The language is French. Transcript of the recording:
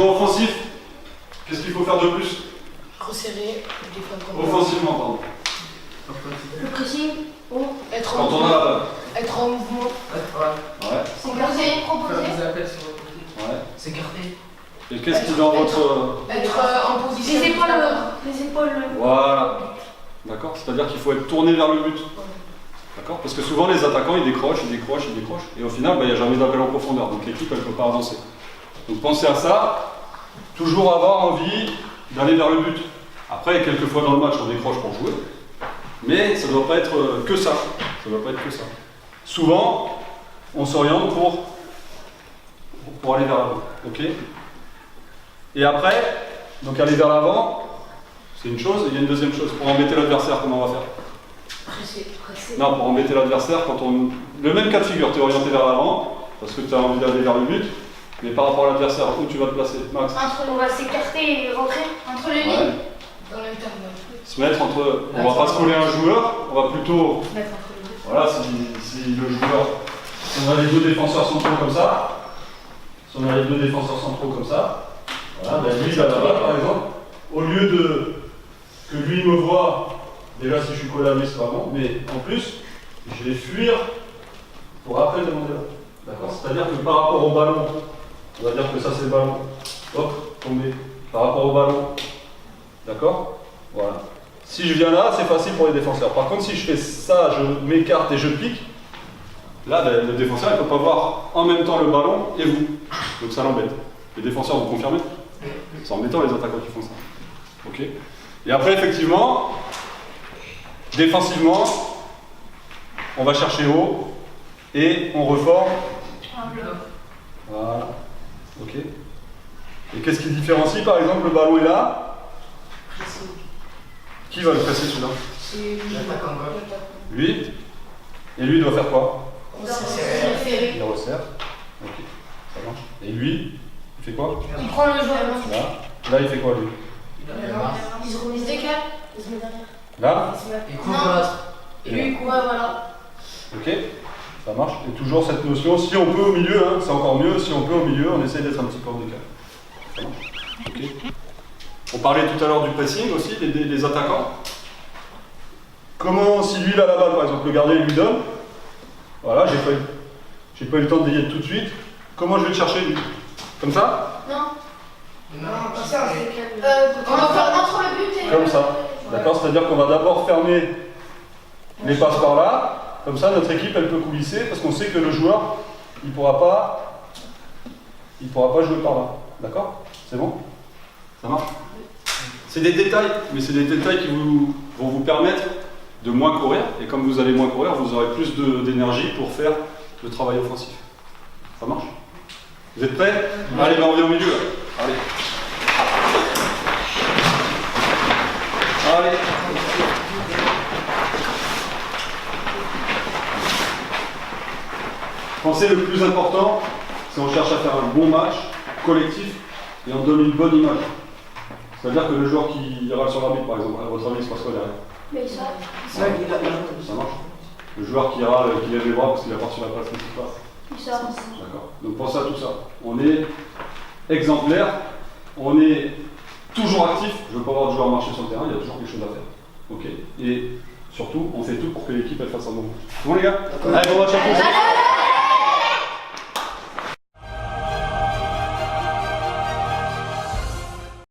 niveau offensif, qu'est-ce qu'il faut faire de plus? Resserrer, Offensivement, pardon. Le pressing, être Quand on a la balle. être en mouvement. Ouais. proposer. Ouais. S'écarter. Et qu'est-ce qui est dans votre... Être en position. Les épaules. Voilà. D'accord? C'est-à-dire qu'il faut être tourné vers le but. D'accord? Parce que souvent les attaquants ils décrochent. Et au final, il n'y a jamais d'appel en profondeur. Donc l'équipe elle ne peut pas avancer. Donc pensez à ça. Toujours avoir envie d'aller vers le but. Après, quelques fois dans le match on décroche pour jouer. Mais ça ne doit pas être que ça. Ça doit pas être que ça. Souvent, on s'oriente pour aller vers l'avant. Ok? Et après, donc aller vers l'avant, c'est une chose, et il y a une deuxième chose. Pour embêter l'adversaire, comment on va faire? Presser. Non, pour embêter l'adversaire, quand on... Le même cas de figure, tu es orienté vers l'avant, parce que tu as envie d'aller vers le but, mais par rapport à l'adversaire, où tu vas te placer, Max? On va s'écarter et rentrer entre les Ouais. lignes. Dans l'intervalle. Se mettre entre... On va pas se coller à un joueur, on va plutôt... Mettre entre les deux. Voilà, si le joueur... Si on a les deux défenseurs centraux comme ça, voilà, ben lui, il a la balle par exemple, au lieu de que lui me voit, déjà si je suis collé à lui c'est pas bon, mais en plus, je vais fuir pour après demander là. D'accord? C'est-à-dire que par rapport au ballon, on va dire que ça c'est le ballon, hop, tomber, par rapport au ballon, d'accord? Voilà. Si je viens là, c'est facile pour les défenseurs. Par contre, si je fais ça, je m'écarte et je pique, là, le défenseur ne peut pas voir en même temps le ballon et vous. Donc ça l'embête. Les défenseurs vous confirmez? C'est embêtant les attaquants qui font ça. Ok. Et après, effectivement, défensivement, on va chercher haut et on reforme. Voilà. Ok. Et qu'est-ce qui différencie par exemple le ballon est là? Qui va le presser celui-là? Lui. Et lui il doit faire quoi? Il resserre. Ok. Ça marche. Et lui, il fait quoi? Il prend le joueur. Là, il fait quoi lui? Il se décale. Il se met derrière. Là? Et coup de l'autre. Et lui, ouais, voilà. Ok. Ça marche. Et toujours cette notion, si on peut au milieu, hein, c'est encore mieux, si on peut au milieu, on essaie d'être un petit peu en décalé. Ça marche. Ok. On parlait tout à l'heure du pressing aussi, des attaquants. Comment, si lui il a la balle par exemple, le gardien lui donne, voilà, j'ai pas eu le temps de dégainer tout de suite, comment je vais le chercher lui? Comme ça? Non. Comme ça, On va faire entre le but et Comme ça. D'accord? C'est-à-dire qu'on va d'abord fermer les passes par là, comme ça notre équipe elle peut coulisser, parce qu'on sait que le joueur, il pourra pas jouer par là. D'accord? C'est bon? Ça marche? C'est des détails, mais c'est des détails qui vont vous permettre de moins courir, et comme vous allez moins courir, vous aurez plus d'énergie pour faire le travail offensif. Ça marche? Vous êtes prêts? Allez, on revient au milieu. Allez. Allez. Pensez, le plus important, c'est qu'on cherche à faire un bon match collectif et on donne une bonne image. C'est-à-dire que le joueur qui ira sur l'arbitre, par exemple, à votre avis, il se passe quoi derrière? Mais ça. Ça marche. Le joueur qui lève les bras parce qu'il a pas sur la place, qu'est-ce qui se passe? Il sort. D'accord. Donc pensez à tout ça. On est exemplaire, on est toujours actif. Je ne veux pas voir de joueur marcher sur le terrain, il y a toujours quelque chose à faire. Ok. Et surtout, on fait tout pour que l'équipe elle fasse un bon match. C'est bon les gars? Allez, bon match à tous.